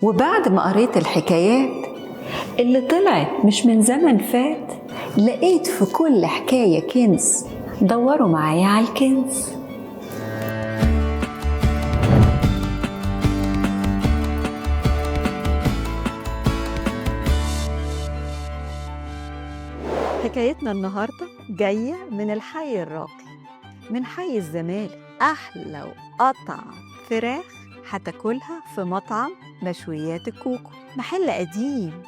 وبعد ما قريت الحكايات اللي طلعت مش من زمن فات، لقيت في كل حكاية كنز. دوروا معايا على الكنز. حكايتنا النهاردة جاية من الحي الراقي، من حي الزمالك. أحلى وقطع فراخ هتاكلها في مطعم مشويات الكوكو، محل قديم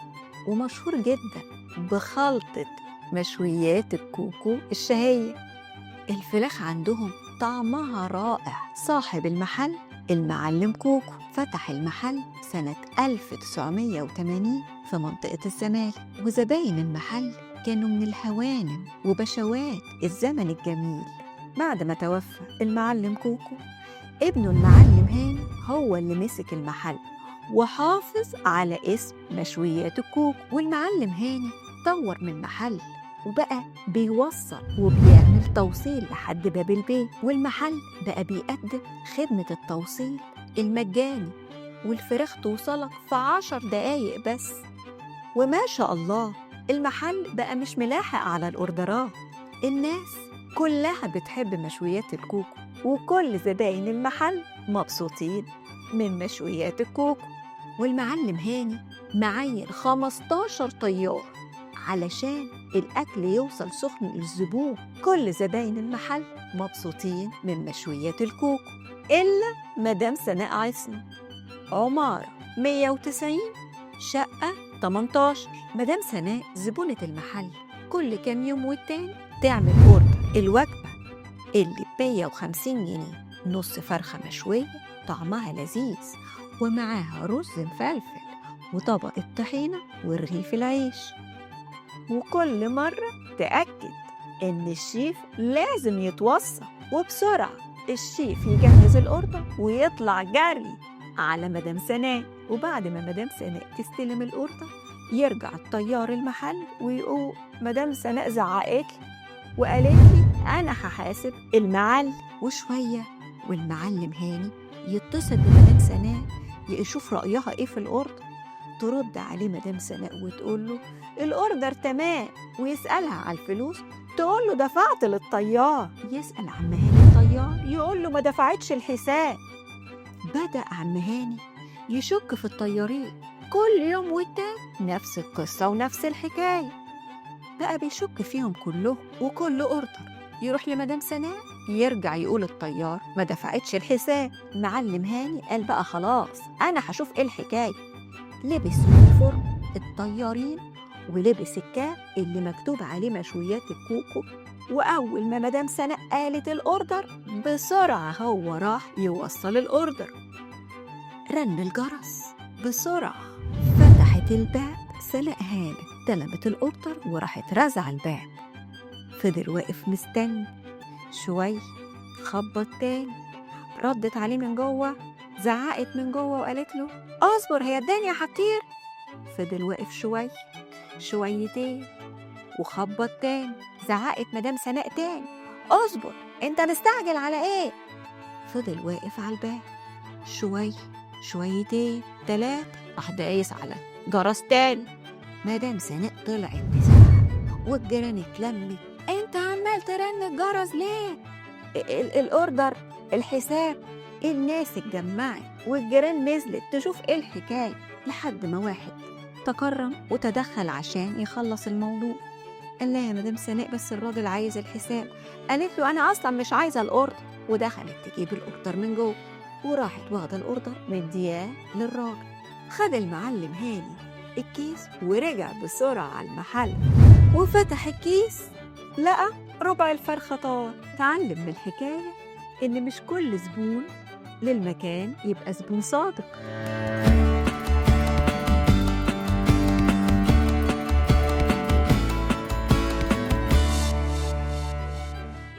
ومشهور جدا بخلطة مشويات الكوكو الشهية. الفراخ عندهم طعمها رائع. صاحب المحل المعلم كوكو فتح المحل سنة 1980 في منطقة الزمالك، وزباين المحل كانوا من الهوانم وبشوات الزمن الجميل. بعد ما توفى المعلم كوكو، ابنه المعلم هاني هو اللي مسك المحل وحافظ على اسم مشويات الكوكو. والمعلم هاني طور من المحل وبقى بيوصل وبيعمل توصيل لحد باب البيت، والمحل بقى بيقدم خدمة التوصيل المجاني، والفراخ توصلك في 10 دقايق بس. وما شاء الله المحل بقى مش ملاحق على الأوردرات. الناس كلها بتحب مشويات الكوكو، وكل زباين المحل مبسوطين من مشويات الكوكو. والمعلم هاني معين 15 طيار علشان الأكل يوصل سخن للزبون. كل زباين المحل مبسوطين من مشويات الكوكو إلا مدام سناء عصمت، عمارة 190 شقة 18. مدام سناء زبونة المحل، كل كام يوم والتاني تعمل اوردر الوجبة اللي ب150 جنيه، نص فرخة مشوية طعمها لذيذ ومعاها رز مفلفل وطبق الطحينة والرغيف العيش. وكل مرة تأكد إن الشيف لازم يتوصى، وبسرعة الشيف يجهز الأوردر ويطلع جري على مدام سناء. وبعد ما مدام سناء تستلم الأوردر يرجع الطيار المحل ويقول مدام سناء زعقت وقالت لي أنا هحاسب المعلم. وشوية والمعلم هاني يتصل بمدام سناء يشوف رأيها إيه في الأوردر. ترد عليه مدام سناء وتقول له الأوردر تمام، ويسألها على الفلوس تقول له دفعت للطيار. يسأل عم هاني الطيار يقول له ما دفعتش الحساب. بدأ عم هاني يشك في الطيارين، كل يوم والتاني نفس القصة ونفس الحكاية. بقى بيشك فيهم كلهم، وكل أوردر يروح لمدام سناء يرجع يقول الطيار ما دفعتش الحساب. معلم هاني قال بقى خلاص أنا هشوف إيه الحكاية. لبس يونيفورم الطيارين ولبس الكاب اللي مكتوب عليه مشويات الكوكو، وأول ما مدام سناء قالت الأوردر بسرعة هو راح يوصل الأوردر. رن الجرس بسرعة، فتحت الباب سناء هانم، استلمت الأوردر وراحت رازعة الباب. فضل واقف مستني شوي، خبط تاني، ردت عليه من جوه، زعقت من جوه وقالت له اصبر هي الدنيا هتطير. فضل واقف شوي، شويتين، وخبط تاني، زعقت مدام سناء تاني اصبر انت مستعجل على ايه. فضل واقف على الباب شوي، شويتين، 3، راح دايس على جرس تاني. مدام سناء طلعت تزعق والجيران اتلمت، انت عمال ترن الجرس ليه؟ الاوردر الحساب. الناس اتجمعت والجيران نزلت تشوف ايه الحكايه، لحد ما واحد تكرم وتدخل عشان يخلص الموضوع. قال لها يا مدام سناء بس الراجل عايز الحساب. قالت له انا اصلا مش عايزه الاوردر، ودخلت تجيب الاوردر من جوه، وراحت واخده الاوردر مدياه للراجل. خد المعلم هاني الكيس ورجع بسرعه على المحل، وفتح الكيس لقى ربع الفرخه طار. اتعلم من الحكايه ان مش كل زبون للمكان يبقى زبون صادق.